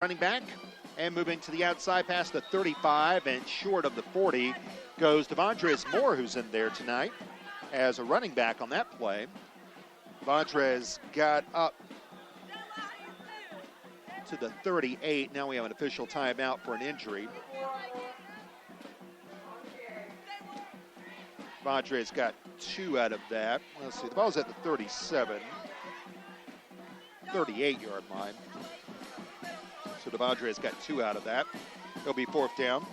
running back. And moving to the outside past the 35 and short of the 40 goes Devondres Moore, who's in there tonight as a running back on that play. Devondres got up to the 38. Now we have an official timeout for an injury. Devondres got 2 out of that. Let's see, the ball's at the 37, 38-yard line. So Devondres got 2 out of that. It'll be 4th down.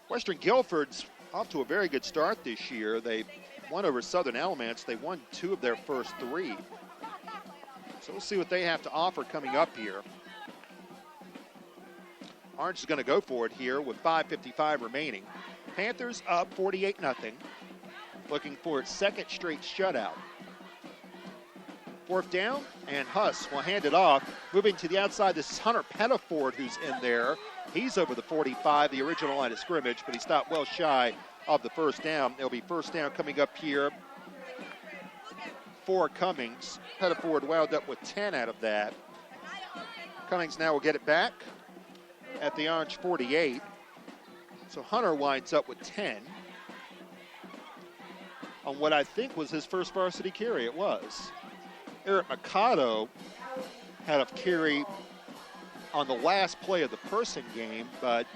Western Guilford's off to a very good start this year. They won over Southern Alamance. They won 2 of their first 3. So we'll see what they have to offer coming up here. Orange is going to go for it here with 5:55 remaining. Panthers up 48-0. Looking for its 2nd straight shutout. 4th down, and Huss will hand it off. Moving to the outside, this is Hunter Pettiford who's in there. He's over the 45, the original line of scrimmage, but he stopped well shy of the 1st down. It'll be 1st down coming up here for Cummings. Pettiford wound up with 10 out of that. Cummings now will get it back at the Orange 48. So Hunter winds up with 10 on what I think was his first varsity carry. It was. Eric Mikado had a carry on the last play of the Person game, but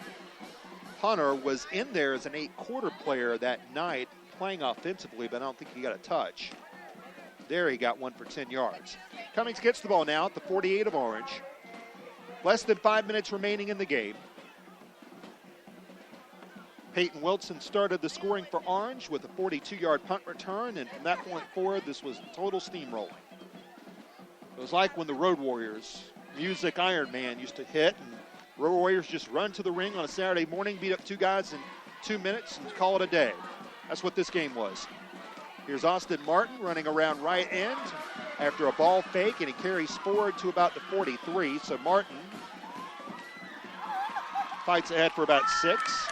Hunter was in there as an 8-quarter player that night playing offensively, but I don't think he got a touch. There he got 1 for 10 yards. Cummings gets the ball now at the 48 of Orange. Less than 5 minutes remaining in the game. Peyton Wilson started the scoring for Orange with a 42-yard punt return, and from that point forward, this was total steamrolling. It was like when the Road Warriors, Music Iron Man, used to hit, and Road Warriors just run to the ring on a Saturday morning, beat up 2 guys in 2 minutes, and call it a day. That's what this game was. Here's Austin Martin running around right end after a ball fake, and he carries forward to about the 43. So Martin fights ahead for about 6.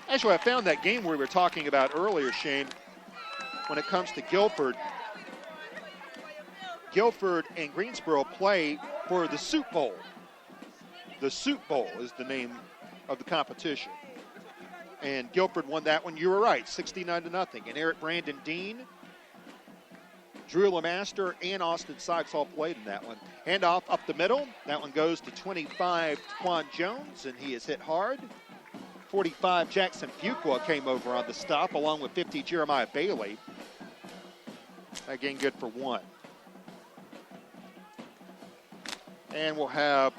Actually, I found that game we were talking about earlier, Shane, when it comes to Guilford. Guilford and Greensboro play for the Soup Bowl. The Soup Bowl is the name of the competition. And Guilford won that one. You were right, 69-0. And Eric Brandon Dean, Drew LeMaster, and Austin Sykes all played in that one. Handoff up the middle. That one goes to 25, Twan Jones, and he is hit hard. 45, Jackson Fuqua came over on the stop, along with 50, Jeremiah Bailey. Again, good for 1. And we'll have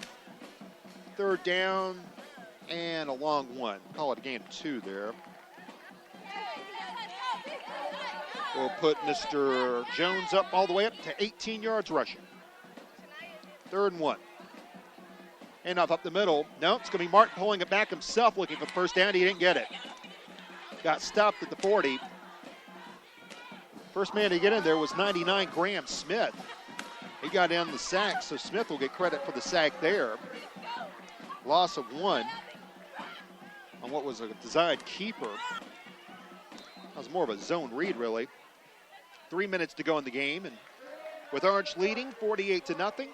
3rd down and a long 1. Call it a gain of 2 there. We'll put Mr. Jones up all the way up to 18 yards rushing. 3rd and 1. Handoff up the middle. No, it's going to be Martin pulling it back himself, looking for 1st down. He didn't get it. Got stopped at the 40. First man to get in there was 99, Graham Smith. He got in the sack, so Smith will get credit for the sack there. Loss of 1 on what was a designed keeper. That was more of a zone read, really. 3 minutes to go in the game, and with Orange leading 48-0.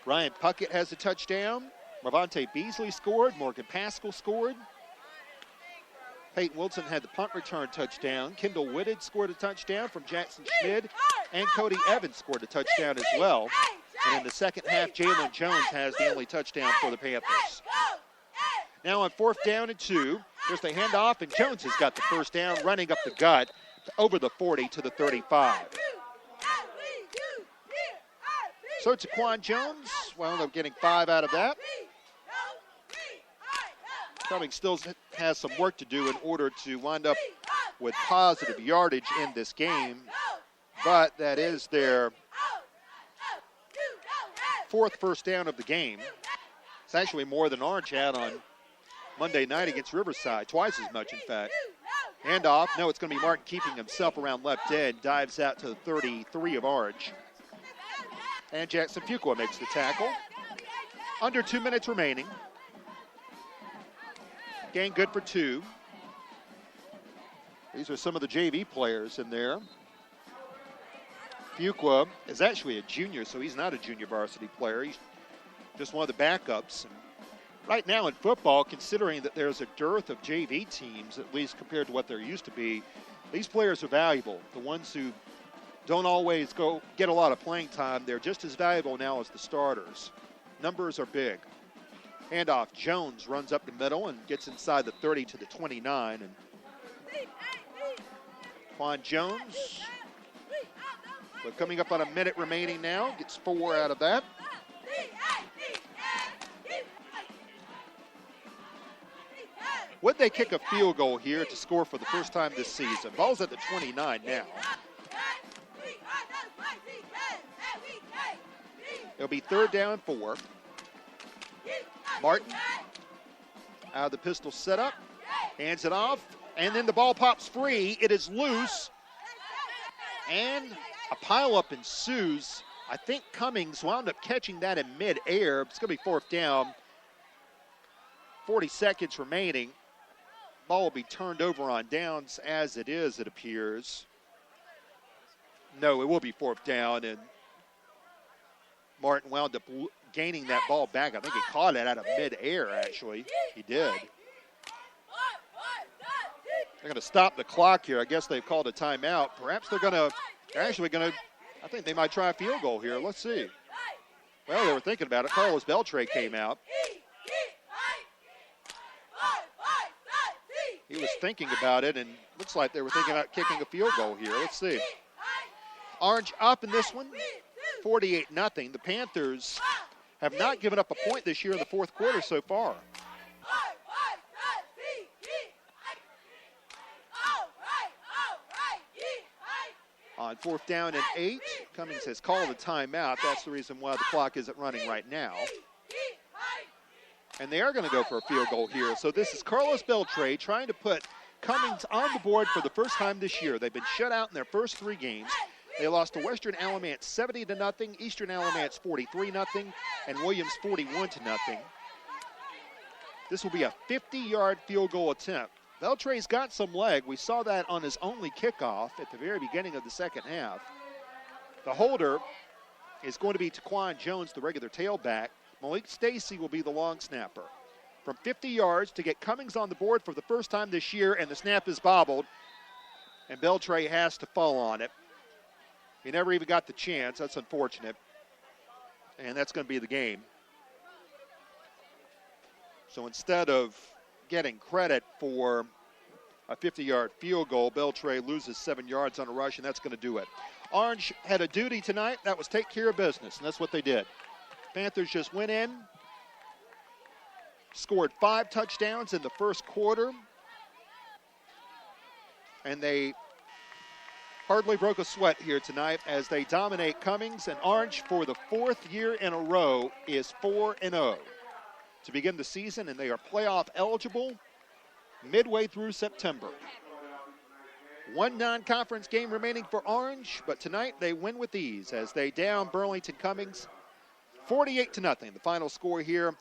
Ryan Puckett has a touchdown. Marvante Beasley scored. Morgan Pascal scored. Peyton Wilson had the punt return touchdown. Kendall Whitted scored a touchdown from Jackson Schmid, and Cody Evans scored a touchdown as well. And in the second half, Jalen Jones has the only touchdown for the Panthers. Now on 4th down and 2, there's the handoff, and Jones has got the 1st down, running up the gut over the 40 to the 35. So Taquan Jones wound up getting 5 out of that. Cummings still has some work to do in order to wind up with positive yardage in this game, but that is their 4th 1st down of the game. It's actually more than Orange had on Monday night against Riverside, twice as much, in fact. Handoff. No, it's going to be Martin keeping himself around left end. Dives out to the 33 of Orange. And Jackson Fuqua makes the tackle. Under 2 minutes remaining. Gain good for 2. These are some of the JV players in there. Fuqua is actually a junior, so he's not a junior varsity player. He's just one of the backups. And right now in football, considering that there's a dearth of JV teams, at least compared to what there used to be, these players are valuable. The ones who don't always get a lot of playing time, they're just as valuable now as the starters. Numbers are big. Handoff, Jones runs up the middle and gets inside the 30 to the 29. And Quan Jones, but coming up on a minute remaining now, gets 4 out of that. Would they kick a field goal here to score for the first time this season? Ball's at the 29 now. It'll be 3rd down and 4. Martin out of the pistol setup, hands it off, and then the ball pops free. It is loose, and a pileup ensues. I think Cummings wound up catching that in mid-air. It's going to be 4th down. 40 seconds remaining. Ball will be turned over on downs as it is, it appears. No, it will be 4th down, and Martin wound up gaining that ball back. I think he caught it out of mid-air, actually. He did. They're going to stop the clock here. I guess they've called a timeout. Perhaps they're actually going to, I think they might try a field goal here. Let's see. Well, they were thinking about it. Carlos Beltray came out. He was thinking about it, and looks like they were thinking about kicking a field goal here. Let's see. Orange up in this one, 48-0. The Panthers have not given up a point this year in the 4th quarter so far. On 4th down and 8, Cummings has called a timeout. That's the reason why the clock isn't running right now. And they are going to go for a field goal here. So this is Carlos Beltray trying to put Cummings on the board for the first time this year. They've been shut out in their first 3 games. They lost to Western Alamance 70-0, Eastern Alamance 43-0, and Williams 41-0. This will be a 50-yard field goal attempt. Beltray's got some leg. We saw that on his only kickoff at the very beginning of the second half. The holder is going to be Taquan Jones, the regular tailback. Malik Stacy will be the long snapper. From 50 yards to get Cummings on the board for the first time this year, and the snap is bobbled, and Beltray has to fall on it. He never even got the chance. That's unfortunate. And that's going to be the game. So instead of getting credit for a 50-yard field goal, Beltray loses 7 yards on a rush, and that's going to do it. Orange had a duty tonight. That was take care of business, and that's what they did. Panthers just went in, scored 5 touchdowns in the first quarter, and they hardly broke a sweat here tonight as they dominate Cummings. And Orange, for the 4th year in a row, is 4-0 to begin the season, and they are playoff eligible midway through September. 1 non-conference game remaining for Orange, but tonight they win with ease as they down Burlington Cummings 48-0. The final score here.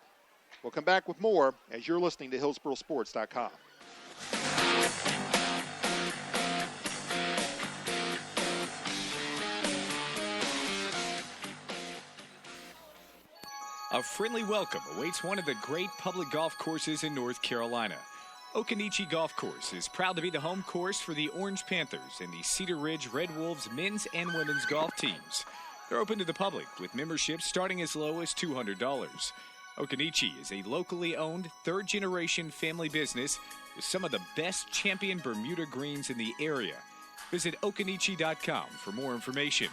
We'll come back with more as you're listening to HillsboroSports.com. A friendly welcome awaits one of the great public golf courses in North Carolina. Okanichi Golf Course is proud to be the home course for the Orange Panthers and the Cedar Ridge Red Wolves men's and women's golf teams. They're open to the public with memberships starting as low as $200. Okanichi is a locally owned, third-generation family business with some of the best champion Bermuda greens in the area. Visit okanichi.com for more information,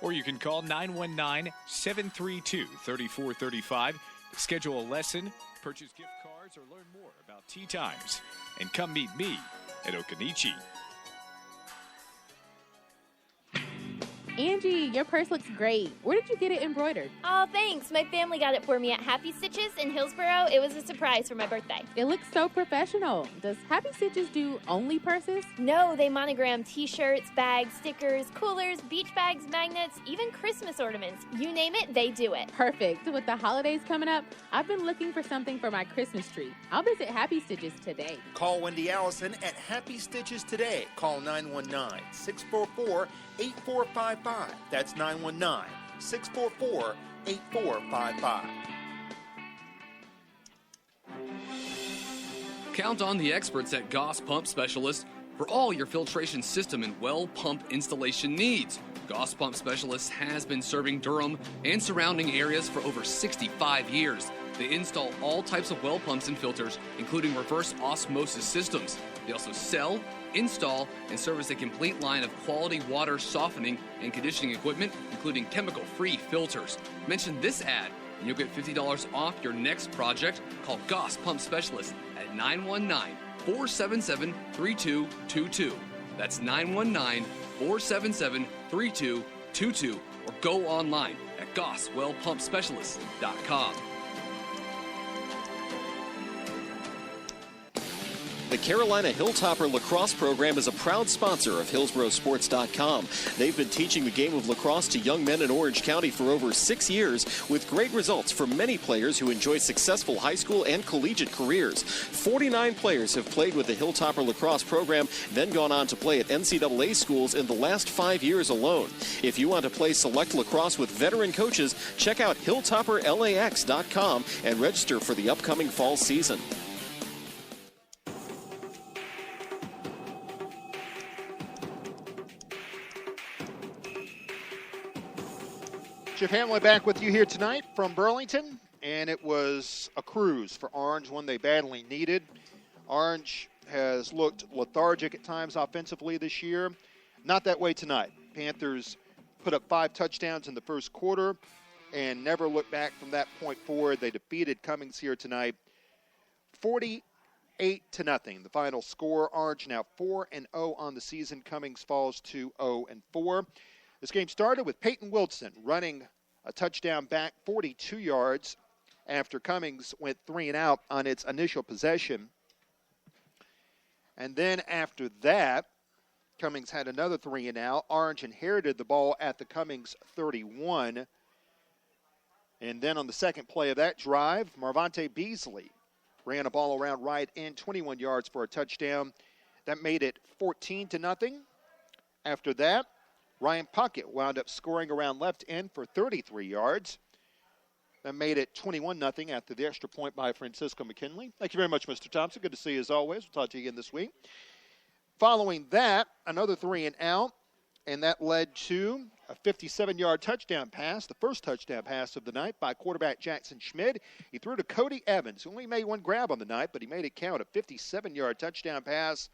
or you can call 919-732-3435 to schedule a lesson, purchase gift cards, or learn more about tee times. And come meet me at Okanichi. Angie, your purse looks great. Where did you get it embroidered? Oh, thanks. My family got it for me at Happy Stitches in Hillsboro. It was a surprise for my birthday. It looks so professional. Does Happy Stitches do only purses? No, they monogram t-shirts, bags, stickers, coolers, beach bags, magnets, even Christmas ornaments. You name it, they do it. Perfect. With the holidays coming up, I've been looking for something for my Christmas tree. I'll visit Happy Stitches today. Call Wendy Allison at Happy Stitches today. Call 919-644-8455 919-644-8455. That's 919-644-8455. Count on the experts at Goss Pump Specialists for all your filtration system and well pump installation needs. Goss Pump Specialists has been serving Durham and surrounding areas for over 65 years. They install all types of well pumps and filters, including reverse osmosis systems. They also sell, install, and service a complete line of quality water softening and conditioning equipment, including chemical-free filters. Mention this ad, and you'll get $50 off your next project. Call Goss Pump Specialists at 919-477-3222. That's 919-477-3222. Or go online at gosswellpumpspecialists.com. The Carolina Hilltopper Lacrosse Program is a proud sponsor of HillsboroSports.com. They've been teaching the game of lacrosse to young men in Orange County for over 6 years with great results for many players who enjoy successful high school and collegiate careers. 49 players have played with the Hilltopper Lacrosse Program, then gone on to play at NCAA schools in the last 5 years alone. If you want to play select lacrosse with veteran coaches, check out HilltopperLAX.com and register for the upcoming fall season. Jeff Hamlin back with you here tonight from Burlington, and it was a cruise for Orange, one they badly needed. Orange has looked lethargic at times offensively this year. Not that way tonight. Panthers put up 5 touchdowns in the first quarter and never looked back from that point forward. They defeated Cummings here tonight 48-0. The final score. Orange now 4-0 on the season. Cummings falls to 0-4. This game started with Peyton Wilson running a touchdown back 42 yards after Cummings went 3 and out on its initial possession. And then after that, Cummings had another 3 and out. Orange inherited the ball at the Cummings 31. And then on the second play of that drive, Marvante Beasley ran a ball around right in, 21 yards for a touchdown. That made it 14-0. After that, Ryan Puckett wound up scoring around left end for 33 yards. That made it 21-0 after the extra point by Francisco McKinley. Thank you very much, Mr. Thompson. Good to see you as always. We'll talk to you again this week. Following that, another 3 and out, and that led to a 57-yard touchdown pass, the first touchdown pass of the night by quarterback Jackson Schmidt. He threw to Cody Evans, who only made one grab on the night, but he made it count, a 57-yard touchdown pass.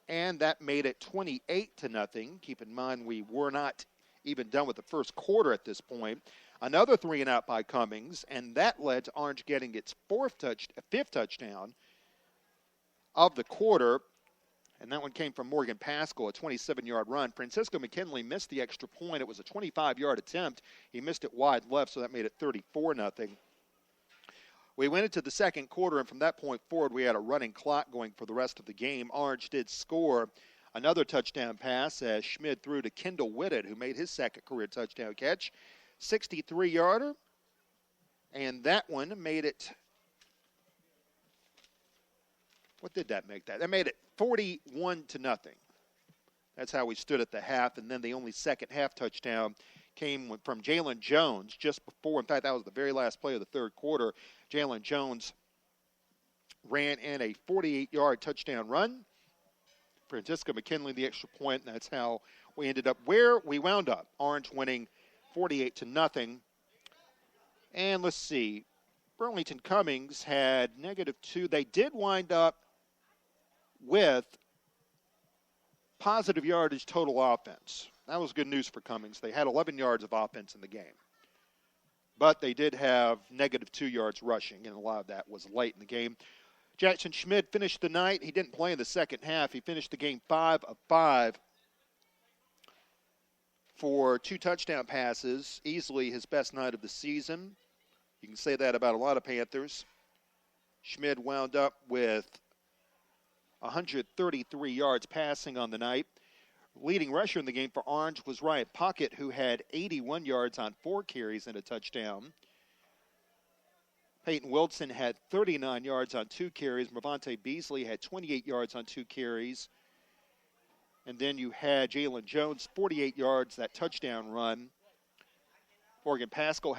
And that made it 28-0. Keep in mind, we were not even done with the first quarter at this point. Another 3 and out by Cummings, and that led to Orange getting its fifth touchdown of the quarter. And that one came from Morgan Pascal, a 27-yard run. Francisco McKinley missed the extra point. It was a 25-yard attempt. He missed it wide left, so that made it 34-0. We went into the second quarter, and from that point forward, we had a running clock going for the rest of the game. Orange did score another touchdown pass as Schmid threw to Kendall Whitted, who made his second career touchdown catch. 63-yarder, and that one made it, what did that make that? That made it 41-0. That's how we stood at the half, and then the only second half touchdown came from Jalen Jones just before. In fact, that was the very last play of the third quarter. Jalen Jones ran in a 48-yard touchdown run. Francisco McKinley the extra point, and that's how we ended up where we wound up. Orange winning 48-0. And let's see. Burlington Cummings had -2. They did wind up with positive yardage total offense. That was good news for Cummings. They had 11 yards of offense in the game. But they did have -2 yards rushing, and a lot of that was late in the game. Jackson Schmidt finished the night. He didn't play in the second half. He finished the game 5 of 5 for 2 touchdown passes, easily his best night of the season. You can say that about a lot of Panthers. Schmidt wound up with 133 yards passing on the night. Leading rusher in the game for Orange was Ryan Puckett, who had 81 yards on 4 carries and a touchdown. Peyton Wilson had 39 yards on 2 carries. Marvante Beasley had 28 yards on 2 carries. And then you had Jalen Jones, 48 yards, that touchdown run. Morgan Pascal